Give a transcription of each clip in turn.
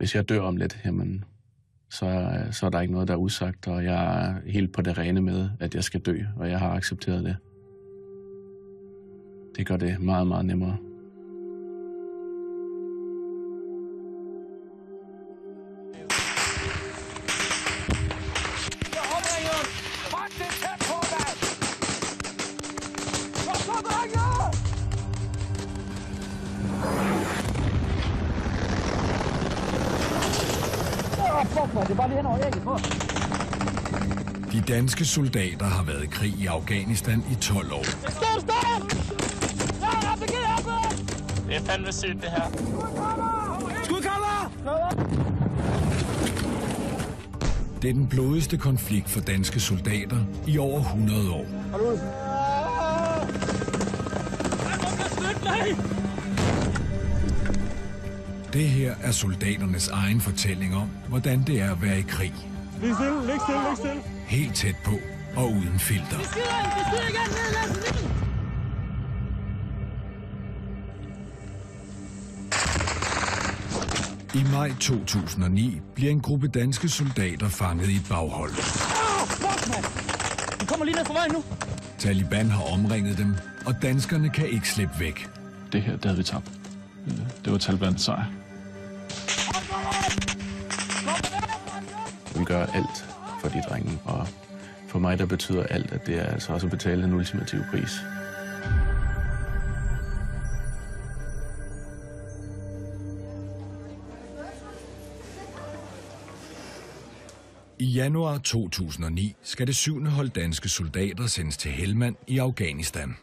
hvis jeg dør om lidt, jamen, så er der ikke noget, der er usagt, og jeg er helt på det rene med, at jeg skal dø, og jeg har accepteret det. Det gør det meget, meget nemmere. De danske soldater har været i krig i Afghanistan i 12 år. Stop! Det er fandme sygt, det her. Skudkammer! Det er den blodigste konflikt for danske soldater i over 100 år. Det her er soldaternes egen fortælling om, hvordan det er at være i krig. Læg stille. Helt tæt på og uden filter. I maj 2009 bliver en gruppe danske soldater fanget i et baghold. De kommer lige ned fra vejen nu. Taliban har omringet dem, og danskerne kan ikke slippe væk. Det her, det havde vi tabt. Det var Talibans sejr. Vi gør alt for de drenge, og for mig der betyder alt, at det er altså også at betale en ultimativ pris. I januar 2009 skal det 7. hold danske soldater sendes til Helmand i Afghanistan.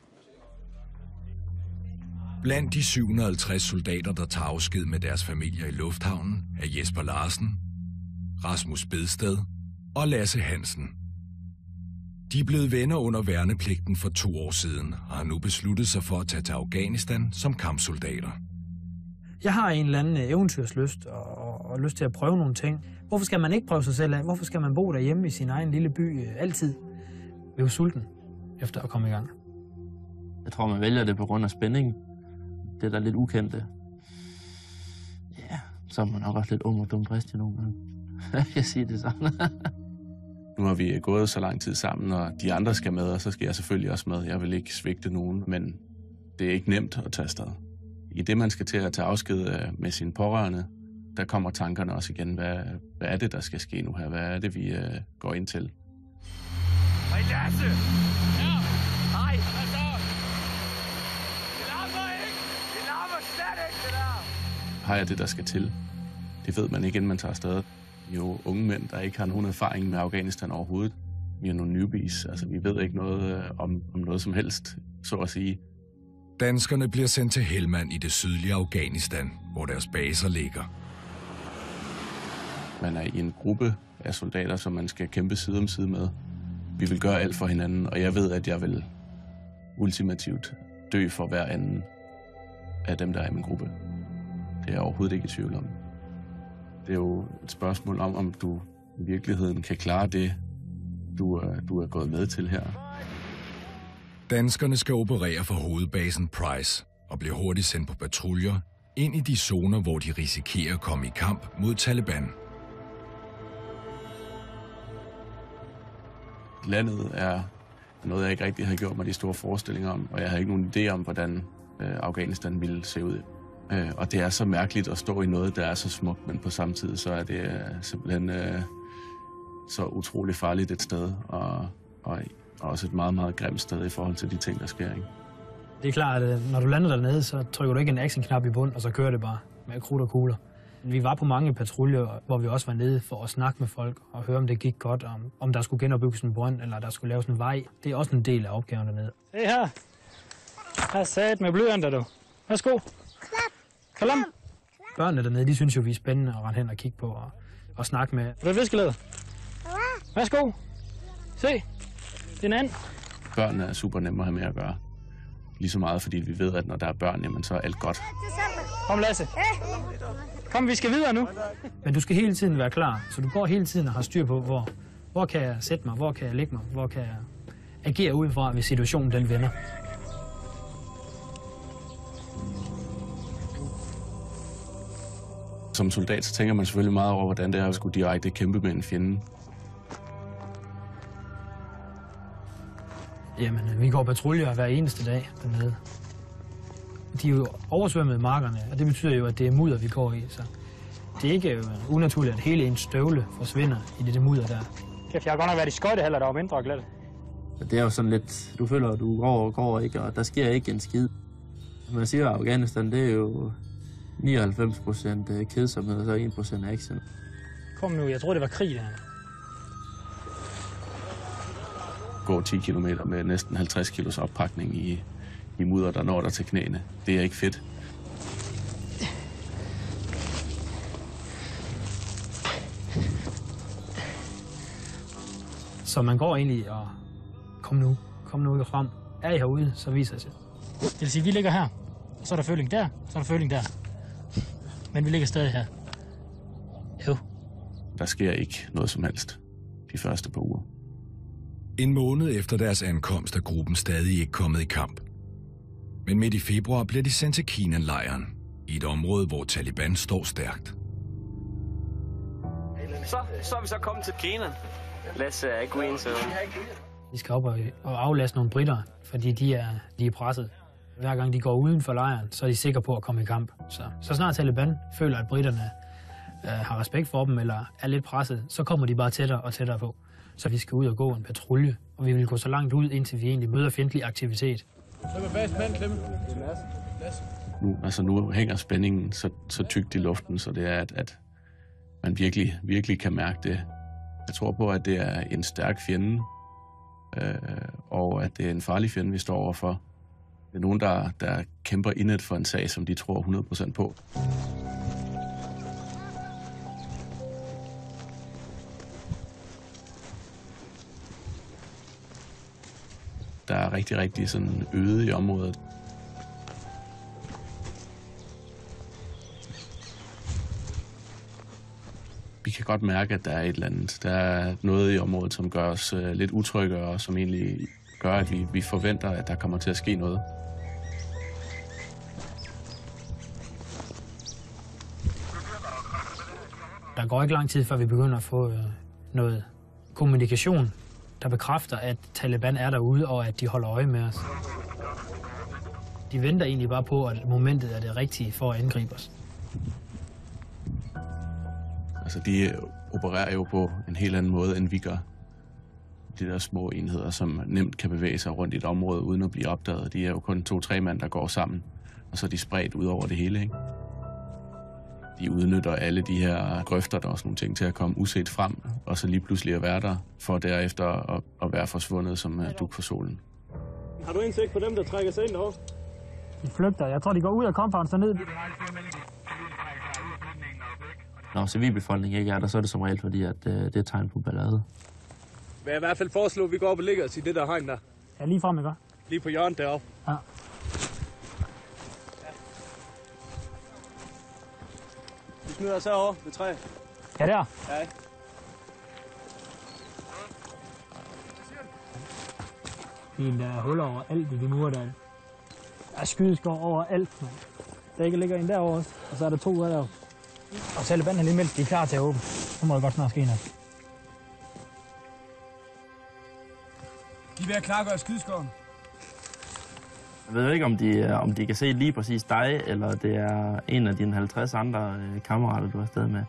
Blandt de 750 soldater, der tager afsked med deres familier i lufthavnen, er Jesper Larsen, Rasmus Bedsted og Lasse Hansen. De er blevet venner under værnepligten for 2 år siden og har nu besluttet sig for at tage til Afghanistan som kampsoldater. Jeg har en eller anden eventyrslyst og lyst til at prøve nogle ting. Hvorfor skal man ikke prøve sig selv af? Hvorfor skal man bo derhjemme i sin egen lille by altid? Vi er jo sulten efter at komme i gang. Jeg tror, man vælger det på grund af spændingen. Det er da lidt ukendte. Ja, så er man nok også lidt og dum drist i nogle gange. Jeg siger det sådan. Nu har vi gået så lang tid sammen, og de andre skal med, og så skal jeg selvfølgelig også med. Jeg vil ikke svigte nogen, men det er ikke nemt at tage afsted. I det, man skal til at tage afsked med sine pårørende, der kommer tankerne også igen. Hvad er det, der skal ske nu her? Hvad er det, vi går ind til? Hej, Lasse! Ja! Hej! Hvad så? Det larmer ikke! Det larmer slet ikke, det der! Har jeg det, der skal til? Det ved man ikke, inden man tager afsted. Vi er jo unge mænd, der ikke har nogen erfaring med Afghanistan overhovedet. Vi er nogle newbies, altså vi ved ikke noget om noget som helst, så at sige. Danskerne bliver sendt til Helmand i det sydlige Afghanistan, hvor deres baser ligger. Man er i en gruppe af soldater, som man skal kæmpe side om side med. Vi vil gøre alt for hinanden, og jeg ved, at jeg vil ultimativt dø for hver anden af dem, der er i min gruppe. Det er jeg overhovedet ikke i tvivl om. Det er jo et spørgsmål om du i virkeligheden kan klare det, du er gået med til her. Danskerne skal operere for hovedbasen Price og bliver hurtigt sendt på patruljer ind i de zoner, hvor de risikerer at komme i kamp mod Taliban. Landet er noget, jeg ikke rigtig har gjort mig de store forestillinger om, og jeg har ikke nogen idé om, hvordan Afghanistan ville se ud. Og det er så mærkeligt at stå i noget, der er så smukt, men på samme tid så er det simpelthen så utrolig farligt et sted, og også et meget, meget grimt sted i forhold til de ting, der sker. Ikke? Det er klart, at når du lander dernede, så trykker du ikke en action-knap i bund, og så kører det bare med krudt og kugler. Vi var på mange patruljer, hvor vi også var nede for at snakke med folk og høre, om det gik godt, om der skulle genopbygges en brønd, eller der skulle laves en vej. Det er også en del af opgaven dernede. Se her. Her sat med blyanter, du. Værsgo. Kalam. Børnene dernede, de synes jo, vi er spændende at rende hen og kigge på og snakke med. Det er fiskelæder. Værsgo. Se. Det er en and. Børnene er super nemme at have med at gøre. Lige så meget, fordi vi ved, at når der er børn, jamen, så er alt godt. Kom, Lasse. Kom, vi skal videre nu. Men du skal hele tiden være klar, så du går hele tiden og har styr på, hvor kan jeg sætte mig, hvor kan jeg lægge mig, hvor kan jeg agere udefra, hvis situationen den vender. Som soldat, så tænker man selvfølgelig meget over, hvordan det er at skulle direkte kæmpe med en fjende. Jamen, vi går patruljer hver eneste dag dernede. De er jo oversvømmet i markerne, og det betyder jo, at det er mudder, vi går i. Så det er ikke unaturligt, at hele ens støvle forsvinder i det mudder der. Kæft, jeg har godt nok været i skøjtehaller, der var mindre glat. Det er jo sådan lidt, du føler, at du går ikke, og der sker ikke en skid. Man siger, at Afghanistan, det er jo 99% kedsomhed, og så 1% action. Kom nu, jeg tror det var krig der. Gå 10 kilometer med næsten 50 kilos oppakning i mudder, der når der til knæene. Det er ikke fedt. Så man går egentlig og kom nu frem. Er I herude, så viser det sig. Det vil sige, at vi ligger her, og så er der føling der, så er der føling der. Men vi ligger stadig her. Jo. Der sker ikke noget som helst de første par uger. En måned efter deres ankomst er gruppen stadig ikke kommet i kamp. Men midt i februar bliver de sendt til Kenan-lejren, i et område, hvor Taliban står stærkt. Så er vi så kommet til Kenan. Let's go in, så. De skal op og aflaste nogle britter, fordi de er presset. Hver gang de går uden for lejren, så er de sikre på at komme i kamp. Så snart Taliban føler, at britterne har respekt for dem eller er lidt presset, så kommer de bare tættere og tættere på. Så vi skal ud og gå en patrulje, og vi vil gå så langt ud, indtil vi egentlig møder fjendtlig aktivitet. Nu hænger spændingen så tykt i luften, så det er, at man virkelig kan mærke det. Jeg tror på, at det er en stærk fjende, og at det er en farlig fjende, vi står overfor. Det er nogen, der kæmper indet for en sag, som de tror 100% på. Der er rigtig sådan øde i området. Vi kan godt mærke, at der er et eller andet. Der er noget i området, som gør os lidt utrygge, og som egentlig gør, at vi forventer, at der kommer til at ske noget. Der går ikke lang tid, før vi begynder at få noget kommunikation, der bekræfter, at Taliban er derude, og at de holder øje med os. De venter egentlig bare på, at momentet er det rigtige for at angribe os. Altså, de opererer jo på en helt anden måde, end vi gør. De der små enheder, som nemt kan bevæge sig rundt i et område, uden at blive opdaget. De er jo kun 2-3 mand, der går sammen, og så er de spredt ud over det hele, ikke? De udnytter alle de her grøfter, der er også nogle ting til at komme uset frem, og så lige pludselig at være der, for derefter at være forsvundet som dug for solen. Har du indsigt på dem, der trækker sig ind derovre? De flygter. Jeg tror, de går ud af compound ned. Når civilbefolkningen ikke er der, så er det som regel fordi, at det er tegn på ballade. Vil jeg i hvert fald foreslå, at vi går op og ligger os i det der hegn der. Ja, lige frem, ikke? Lige på hjørnet deroppe. Ja. Vi smider os herovre ved træet. Ja, der. Ja. Der er huller over alt i de mure der. Der er skydeskår over alt, mand. Der ikke ligger en derovre også, og så er der 2 derovre. Og Taliban er lige meldt, de er klar til at åbne. Så må det godt snart ske noget. De er ved at klargøre skydeskåren. Jeg ved ikke, om de kan se lige præcis dig, eller det er en af dine 50 andre kammerater, du er afsted med.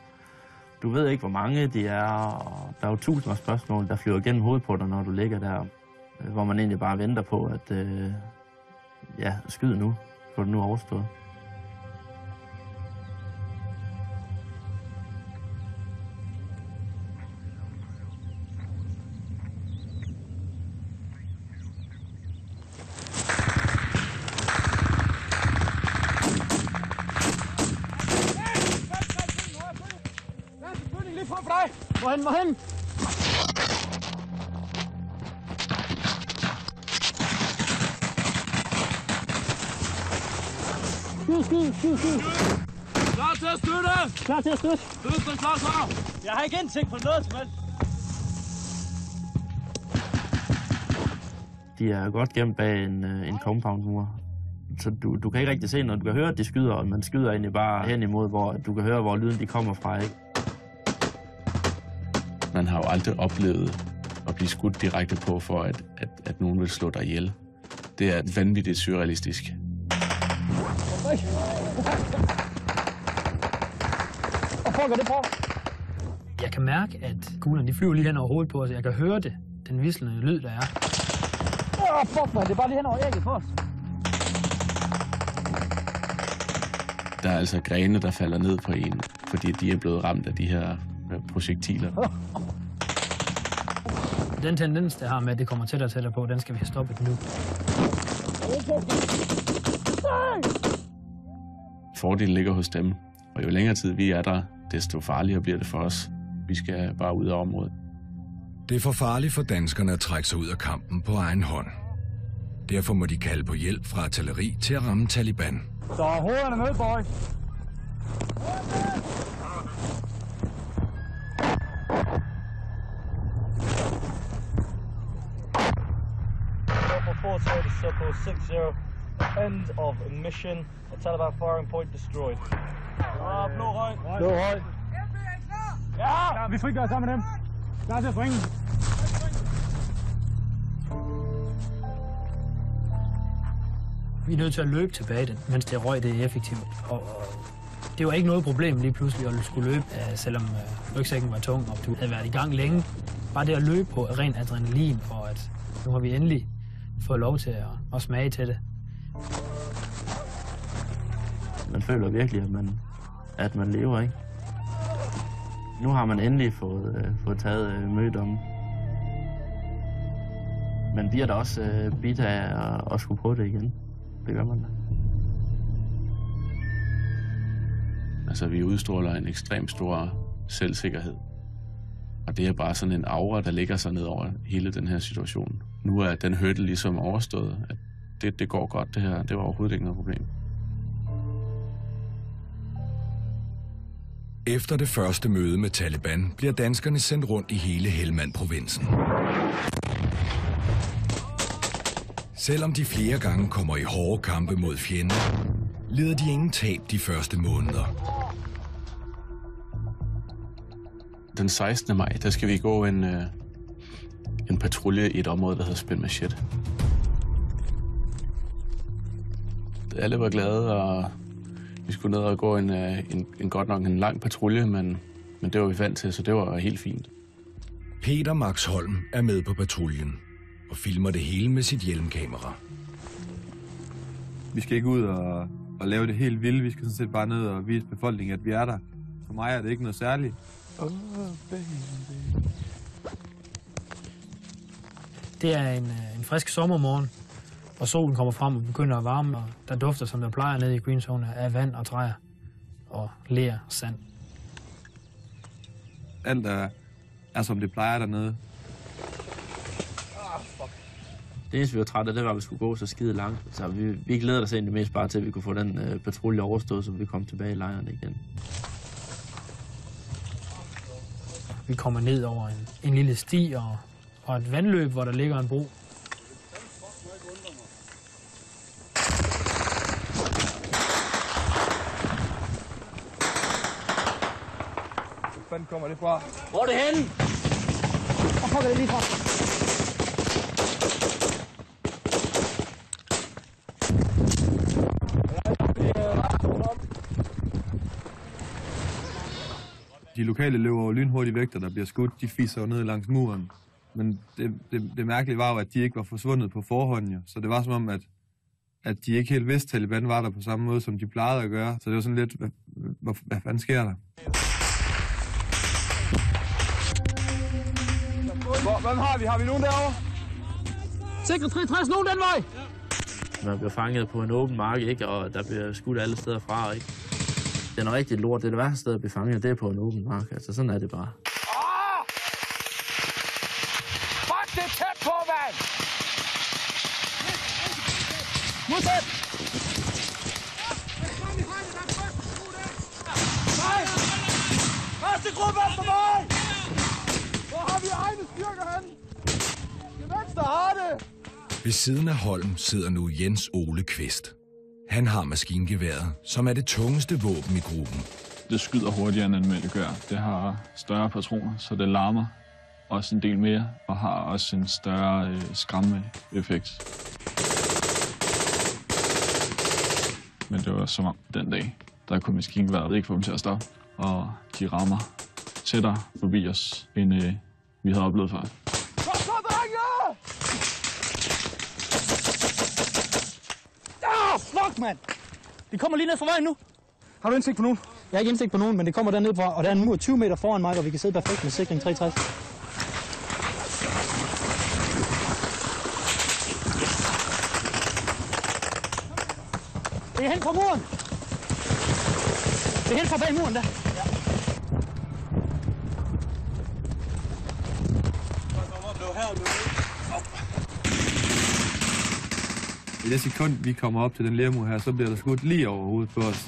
Du ved ikke, hvor mange de er, og der er jo tusinder af spørgsmål, der flyver gennem hovedet på dig, når du ligger der, hvor man egentlig bare venter på, at skyd nu, få det nu overstået. Hvorhen? Skyd. Klar til at støtte! Klar til at støtte. Støtte, klar så! Jeg har ikke indsigt på noget som helst. De er godt gemt bag en compound-mur. Så du kan ikke rigtig se noget. Du kan høre, at de skyder, og man skyder egentlig bare hen imod, hvor du kan høre, hvor lyden de kommer fra, ikke? Man har jo aldrig oplevet at blive skudt direkte på, for at nogen vil slå dig ihjel. Det er vanvittigt surrealistisk. Jeg kan mærke, at kuglerne de flyver lige hen over hovedet på os. Jeg kan høre det. Den hvislende lyd, der er. Fuck, man. Det er bare lige hen over ægget på os. Der er altså grene, der falder ned på en, fordi de er blevet ramt af de her projektiler. Den tendens, der har med, at det kommer tættere og tættere på, den skal vi have stoppet nu. Fordelen ligger hos dem, og jo længere tid vi er der, desto farligere bliver det for os. Vi skal bare ud af området. Det er for farligt for danskerne at trække sig ud af kampen på egen hånd. Derfor må de kalde på hjælp fra artilleri til at ramme Taliban. Så hovederne med, boys. Circle 60. End of mission. A Taliban firing point destroyed. Blå høj. Blå høj. Ja, vi frigør sammen med dem. Klar til at springe. Vi er nødt til at løbe tilbage, mens det røg, det er effektivt. Og det var ikke noget problem lige pludselig at skulle løbe, selvom rygsækken var tung, og du havde været i gang længe. Bare det at løbe på ren adrenalin, og at nu har vi endelig fået lov til at smage til det. Man føler virkelig, at man lever, ikke? Nu har man endelig fået taget mødommen. Man bliver da også bidt af at skulle prøve det igen. Det gør man da. Altså, vi udstråler en ekstremt stor selvsikkerhed. Og det er bare sådan en aura, der ligger sig ned over hele den her situation. Nu er den hurdle ligesom overstået. At det går godt, det her. Det var overhovedet ikke noget problem. Efter det første møde med Taliban bliver danskerne sendt rundt i hele Helmand-provinsen. Selvom de flere gange kommer i hårde kampe mod fjenden, lider de ingen tab de første måneder. Den 16. maj, der skal vi gå en patrulje i et område, der hedder Spin Machet. Alle var glade, og vi skulle ned og gå en godt nok en lang patrulje, men det var vi vant til, så det var helt fint. Peter Max Holm er med på patruljen og filmer det hele med sit hjelmkamera. Vi skal ikke ud og lave det helt vildt. Vi skal sådan set bare ned og vise befolkningen, at vi er der. For mig er det ikke noget særligt. Det er en frisk sommermorgen, og solen kommer frem og begynder at varme, og der dufter, som der plejer nede i Green Zone, af vand og træer og ler og sand. Alt er som det plejer dernede. Det eneste, vi var trætte af, det var, at vi skulle gå så skide langt. Så vi glæder os egentlig mest bare til, at vi kunne få den patrulje overstået, så vi kom tilbage i lejren igen. Vi kommer ned over en lille sti og et vandløb, hvor der ligger en bro. Hvor fanden kommer det fra? Hvor er det henne? Hvor kommer det lige fra? De lokale løber jo lynhurtigt væk, der bliver skudt. De fiser jo ned langs muren. Men det mærkelige var jo, at de ikke var forsvundet på forhånd. Jo. Så det var som om, at de ikke helt vidste, at Taliban var der på samme måde, som de plejede at gøre. Så det var sådan lidt, hvad fanden sker der? Hvem har vi? Har vi nogen derovre? Sikre 63, nogen den vej! Man bliver fanget på en åben mark, ikke? Og der bliver skudt alle steder fra, ikke? Det er noget rigtig lort. Det er det værste sted at blive fanget, det er på en åben mark. Altså, sådan er det bare. Fuck, det er tæt på, mand! Modsat! Nej! Første gruppe efter mig! Hvor har vi egne styrker henne? Det venstre har det! Ved siden af Holm sidder nu Jens Ole Kvist. Han har maskingeværet, som er det tungeste våben i gruppen. Det skyder hurtigere, end en gør. Det har større patroner, så det larmer også en del mere, og har også en større skræmmeeffekt. Men det var som om den dag, der kunne maskingeværet ikke få dem til at stoppe, og de rammer tættere forbi os, end vi havde oplevet før. Fuck, mand! De kommer lige ned fra vejen nu. Har du indsigt på nogen? Jeg har ikke indsigt på nogen, men det kommer dernede fra, og der er en mur 20 meter foran mig, hvor vi kan sidde perfekt med sikring 63. Det er hen fra muren. Det er hen fra bag muren der. Ja. I det sekund, vi kommer op til den lermur her, så bliver der skudt lige over hovedet på os.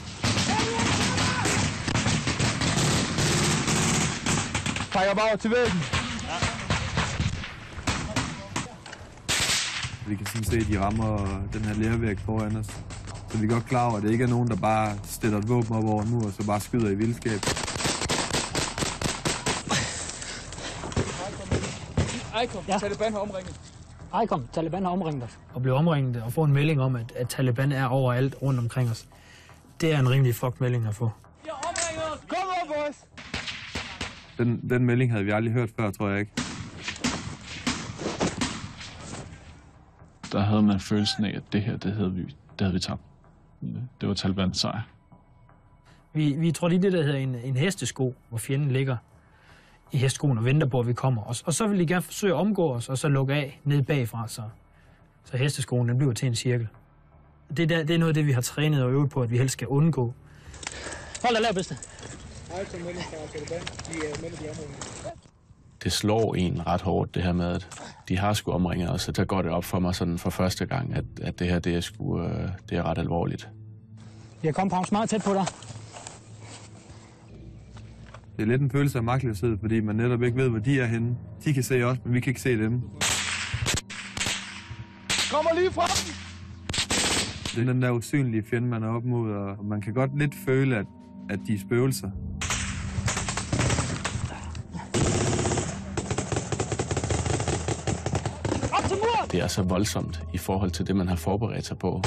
Peger bare til væggen. Ja. Vi kan sådan se, at de rammer den her lervæg foran os. Så vi er godt klar over, at det ikke er nogen, der bare stiller et våben op over en mur, og så bare skyder i vildskab. Ejkom, ja. Taliban har omringet. Ejkom, Taliban har omringet os. At blive omringet og få en melding om, at Taliban er overalt rundt omkring os, det er en rimelig fucked melding at få. De har omringet os! Kom op, boys! Den melding havde vi aldrig hørt før, tror jeg ikke. Der havde man følelsen af, at det her, det havde vi tabt. Det var Talibans sejr. Vi tror lige det, der hedder en hestesko, hvor fjenden ligger i hesteskoen og venter på, at vi kommer. Og så vil de gerne forsøge at omgå os, og så lukke af ned bagfra, så hesteskoen den bliver til en cirkel. Det er noget af det, vi har trænet og øvet på, at vi helst skal undgå. Hold da lav, bedste. Det slår en ret hårdt, det her med, at de har sgu omringet os, og der går det op for mig sådan for første gang, at det her, det er ret alvorligt. Vi har kommet Pavs meget tæt på dig. Det er lidt en følelse af magtløshed, fordi man netop ikke ved, hvor de er henne. De kan se os, men vi kan ikke se dem. Kommer lige frem! Det er den der usynlige fjende, man er op mod, og man kan godt lidt føle, at de er spøgelser. Det er så voldsomt i forhold til det, man har forberedt sig på.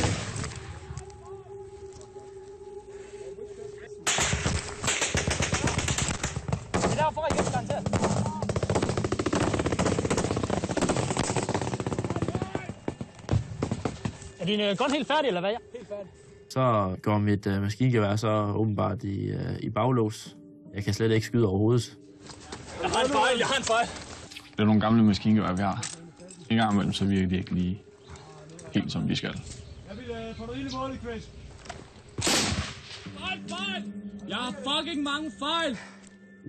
Er din gun helt færdig, eller hvad? Ja, helt færdig. Så går mit maskingevær så åbenbart i baglås. Jeg kan slet ikke skyde overhovedet. Jeg har en fejl. Det er nogle gamle maskingevær, vi har. En gang imellem, så virker de ikke lige helt, som de skal. Jeg vil få noget ild i målet, Chris. Fejl! Jeg har fucking mange fejl!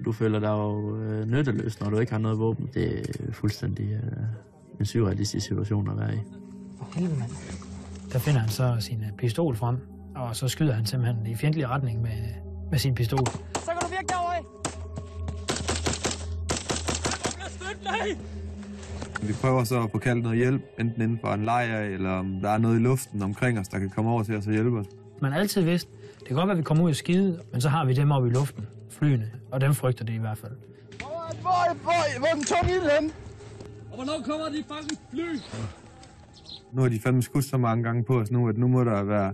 Du føler dig jo nytteløs, når du ikke har noget våben. Det er fuldstændig en surrealistisk situation at være i. For helvede, mand. Der finder han så sin pistol frem, og så skyder han simpelthen i fjendtlig retning med sin pistol. Så kan du virke derovre! Vi prøver så at få kaldt noget hjælp, enten inden for en lejr, eller om der er noget i luften omkring os, der kan komme over til os og hjælpe os. Man har altid vidst, det kan godt være, at vi kommer ud og skide, men så har vi dem oppe i luften, flyene, og dem frygter det i hvert fald. Hvor er den tung ild hen? Og hvornår kommer de fucking fly? Nu har de fandme skudt så mange gange på os nu, at nu må der være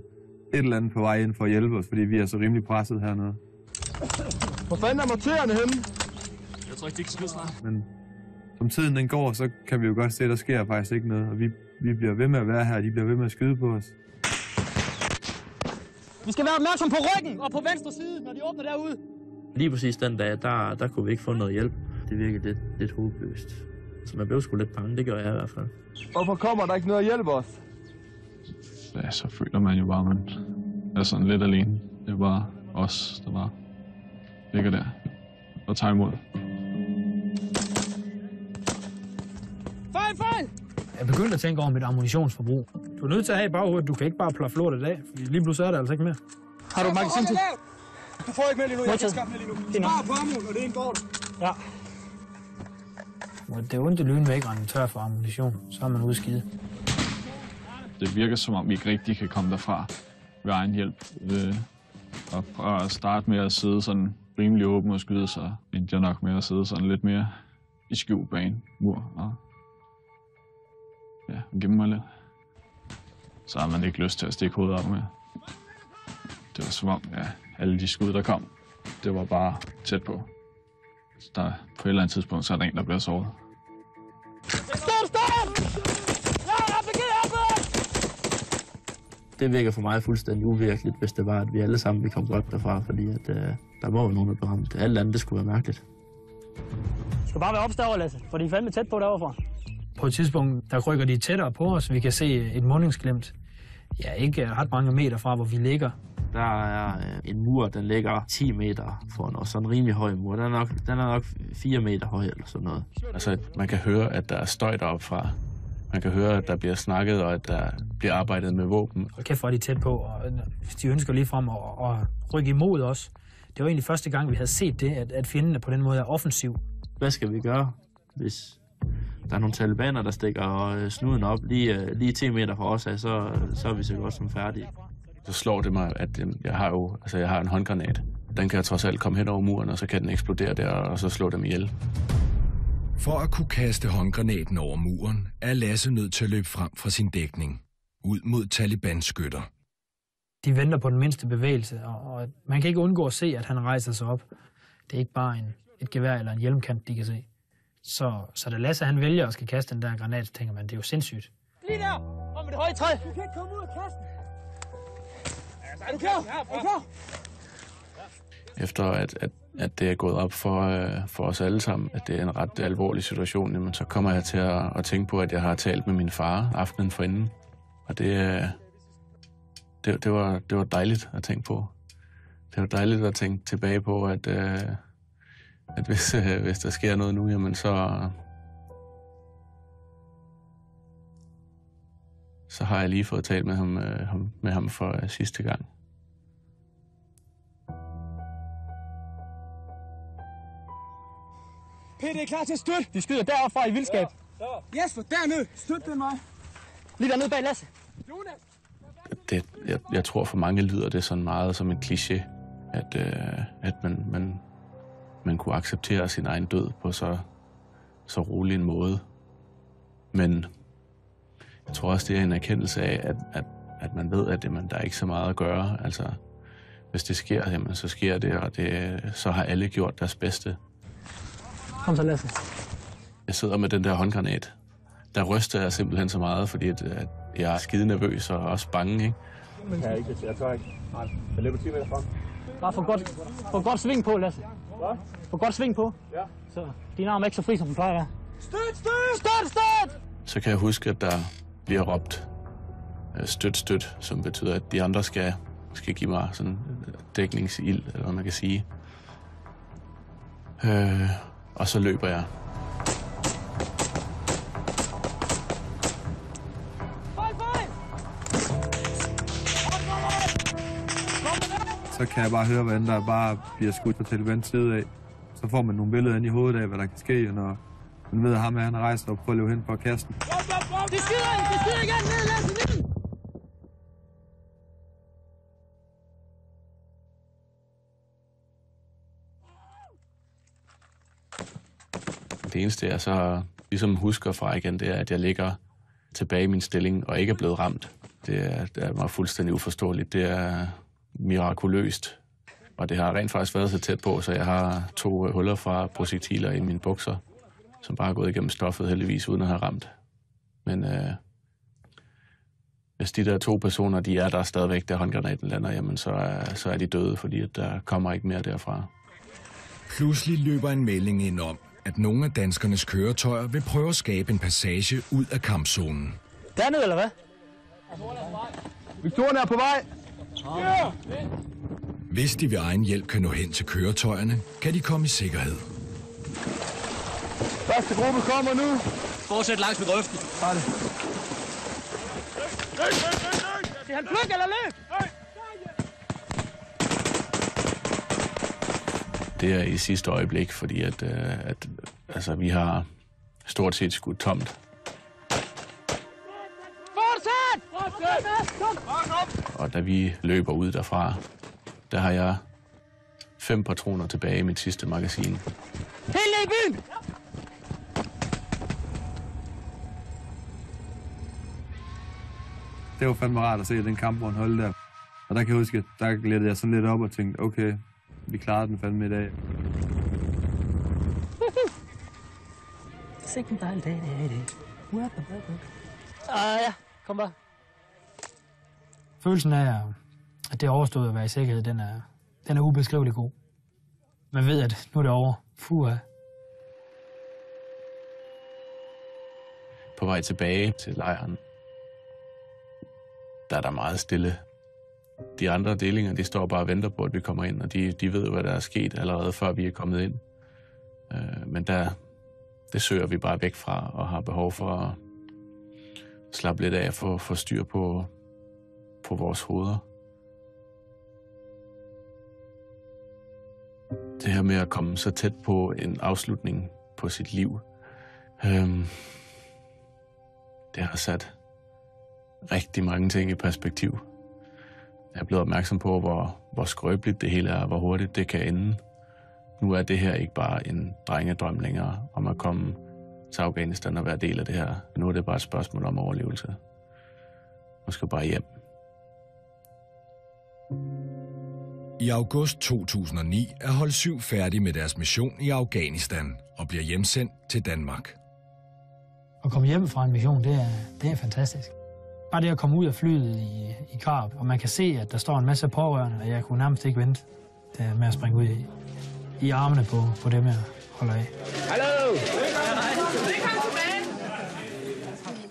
et eller andet på vej ind for at hjælpe os, fordi vi er så rimelig presset hernede. Hvor fanden er mortererne henne? Jeg tror ikke, de kan skyde snart. Men som tiden den går, så kan vi jo godt se, at der sker faktisk ikke noget, og vi bliver ved med at være her, og de bliver ved med at skyde på os. Vi skal være opmærksom på ryggen og på venstre side, når de åbner derude. Lige præcis den dag, der kunne vi ikke få noget hjælp. Det virkede lidt håbløst. Så man blev sgu lidt bange, det gør jeg i hvert fald. Hvorfor kommer der ikke noget at hjælpe os? Ja, så føler man jo bare, at man er sådan lidt alene. Det er bare os, der bare ligger der og tager imod. Fejl! Jeg begyndte at tænke over mit ammunitionsforbrug. Du er nødt til at have i baghovedet, du kan ikke bare plaffe lortet af, fordi lige pludselig er det altså ikke mere. Har du magasin til? Du får ikke med lige nu, jeg kan skaffe med lige nu. Spar på ammo, og det er en gård. Ja. Det er ondt i lyden væk, rende tør for ammunition, så er man ude skide. Det virker som om, vi ikke rigtig kan komme derfra, ved egen hjælp. Og at starte med at sidde sådan rimelig åben og skyde, så endte jeg nok med at sidde sådan lidt mere i skjul bag en mur og gemme mig lidt. Så har man ikke lyst til at stikke hovedet op med. Det var som om, alle de skud, der kom, det var bare tæt på. Så der, på et eller andet tidspunkt, så er der en, der bliver såret. Det virker for mig fuldstændig uvirkeligt, hvis det var, at vi alle sammen kom godt derfra, fordi at, der var jo nogen, der blev ramt. Alt andet, det skulle være mærkeligt. Du skal bare være opstaver, Lasse, for de er fandme tæt på derovre. På et tidspunkt, der rykker de tættere på os. Vi kan se et mundingsglimt. Ja, ikke ret mange meter fra, hvor vi ligger. Der er en mur, den ligger 10 meter foran os. Sådan en rimelig høj mur. Den er nok 4 meter høj eller sådan noget. Altså, man kan høre, at der er støj deroppe fra. Man kan høre, at der bliver snakket, og at der bliver arbejdet med våben. Og kæft, hvor er de tæt på, og hvis de ønsker lige frem at rykke imod os. Det var egentlig første gang, vi havde set det, at fjenden på den måde er offensiv. Hvad skal vi gøre, hvis der er nogle talibaner, der stikker snuden op lige 10 meter fra os, så er vi så godt som færdige. Så slår det mig, at jeg har en håndgranat. Den kan trods alt komme hen over muren, og så kan den eksplodere der, og så slå dem ihjel. For at kunne kaste håndgranaten over muren, er Lasse nødt til at løbe frem fra sin dækning, ud mod Taliban-skytter. De venter på den mindste bevægelse, og man kan ikke undgå at se, at han rejser sig op. Det er ikke bare et gevær eller en hjelmkant, de kan se. Så da Lasse han vælger at skal kaste den der granat, så tænker man, det er jo sindssygt. Lige der! Om med det høje træ! Du kan ikke komme ud og kaste den! Er du klar? Er du klar? Efter at det er gået op for os alle sammen, at det er en ret alvorlig situation, jamen, så kommer jeg til at tænke på, at jeg har talt med min far aftenen forinden. Og det var dejligt at tænke på. Det var dejligt at tænke tilbage på, at hvis der sker noget nu, jamen så har jeg lige fået talt med ham for sidste gang. Peter er klar til at støtte. De skyder deroppe fra i vildskab. Jesper, dernede. Støt den mig. Lige dernede bag Lasse. Jeg tror for mange lyder det sådan meget som en kliché, at man kunne acceptere sin egen død på så rolig en måde. Men jeg tror også, det er en erkendelse af, at man ved, at der er ikke så meget at gøre. Altså, hvis det sker, jamen, så sker det, og så har alle gjort deres bedste. Kom så, Lasse. Jeg sidder med den der håndgranat. Der ryster jeg simpelthen så meget, fordi at jeg er skide nervøs og også bange, ikke? Jeg tør ikke. Nej, jeg løber 10 meter frem. Bare få godt sving på, Lasse. Hvad? Få godt sving på. Ja. Så din arm er ikke så fri, som den plejer at være. Støt! Så kan jeg huske, at der bliver råbt støt, som betyder, at de andre skal give mig sådan dækningsild, eller hvad man kan sige. Og så løber jeg. Så kan jeg bare høre, hvordan der bare bliver skudt på Talibans side af. Så får man nogle billeder ind i hovedet af, hvad der kan ske, når man ved, at ham han har rejst og prøver at løbe hen for at kaste den. De skyder igen ned, Lasse, ned! Det eneste, jeg så ligesom husker fra igen, det er, at jeg ligger tilbage i min stilling og ikke er blevet ramt. Det er mig fuldstændig uforståeligt. Det er mirakuløst. Og det har rent faktisk været så tæt på, så jeg har 2 huller fra projektiler i mine bukser, som bare er gået igennem stoffet heldigvis, uden at have ramt. Men hvis de der 2 personer, de er der stadigvæk, der håndgranaten lander, jamen så er de døde, fordi at der kommer ikke mere derfra. Pludselig løber en melding ind om, at nogle af danskernes køretøjer vil prøve at skabe en passage ud af kampzonen. Dernede, eller hvad? Victorien er på vej! Ja! Hvis de ved egen hjælp kan nå hen til køretøjerne, kan de komme i sikkerhed. Første gruppe kommer nu. Fortsæt langs med grøften. Har det. Skal han flygte eller løb? Det er i sidste øjeblik, fordi at vi har stort set skudt tomt. Fortsæt! Og da vi løber ud derfra, der har jeg 5 patroner tilbage i mit sidste magasin. Helt ned i byen! Det var fandme rart at se den kampvogn holde der. Og der kan jeg huske, at der glædede jeg sådan lidt op og tænkte, okay, vi klarer den fandme i dag. Sikke en dejlig dag, det er i dag. Ja, kom bare. Følelsen af, at det er overstået at være i sikkerhed, den er ubeskrivelig god. Man ved, at nu er det over. Fuha. På vej tilbage til lejren, der er der meget stille. De andre delinger, de står bare og venter på, at vi kommer ind, og de ved, hvad der er sket allerede, før vi er kommet ind. Men det søger vi bare væk fra, og har behov for at slappe lidt af og få styr på vores hoveder. Det her med at komme så tæt på en afslutning på sit liv, det har sat rigtig mange ting i perspektiv. Jeg er blevet opmærksom på, hvor skrøbeligt det hele er, hvor hurtigt det kan ende. Nu er det her ikke bare en drengedrøm længere om at komme til Afghanistan og være del af det her. Nu er det bare et spørgsmål om overlevelse. Man skal bare hjem. I august 2009 er hold 7 færdig med deres mission i Afghanistan og bliver hjemsendt til Danmark. At komme hjem fra en mission, det er fantastisk. Bare det at komme ud af flyet i Karup, og man kan se, at der står en masse pårørende, og jeg kunne nærmest ikke vente med at springe ud i armene på dem, jeg holder af. Hallo!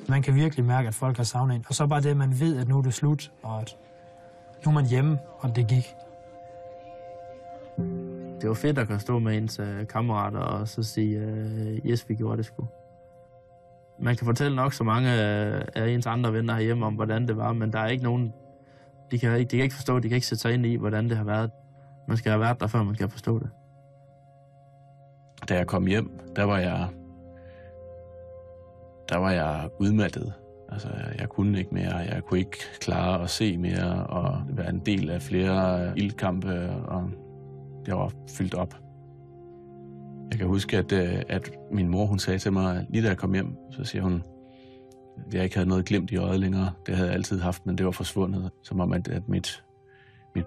Man kan virkelig mærke, at folk har savnet en. Og så bare det, at man ved, at nu er det slut, og at nu er man hjemme, og det gik. Det var fedt at kunne stå med ens kammerater og så sige, yes, vi gjorde det sgu. Man kan fortælle nok så mange af ens andre venner herhjemme om, hvordan det var, men der er ikke nogen... De kan ikke forstå, de kan ikke sætte sig ind i, hvordan det har været. Man skal have været der, før man kan forstå det. Da jeg kom hjem, der var jeg udmattet. Altså, jeg kunne ikke mere. Jeg kunne ikke klare at se mere og være en del af flere ildkampe, og jeg var fyldt op. Jeg kan huske, at min mor, hun sagde til mig, lige da jeg kom hjem, så siger hun, at jeg ikke havde noget glimt i øjet længere. Det havde jeg altid haft, men det var forsvundet. Som om, at mit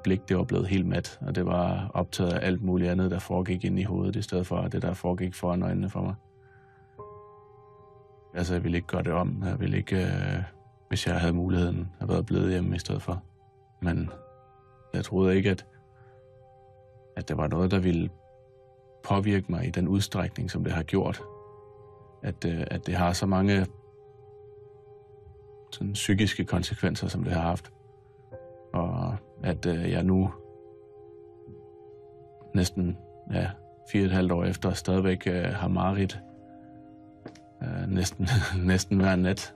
blik, det var blevet helt mat, og det var optaget af alt muligt andet, der foregik inde i hovedet, i stedet for det, der foregik foran øjnene for mig. Altså, jeg ville ikke gøre det om. Jeg ville ikke, hvis jeg havde muligheden, have været blevet hjemme i stedet for. Men jeg troede ikke, at det var noget, der ville påvirke mig i den udstrækning, som det har gjort. At det har så mange sådan psykiske konsekvenser, som det har haft. Og at jeg nu næsten 4,5 år efter stadigvæk har mareridt næsten hver nat.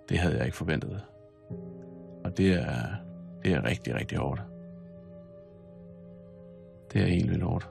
Det havde jeg ikke forventet. Og det er rigtig, rigtig hårdt. Det er helt vildt hårdt.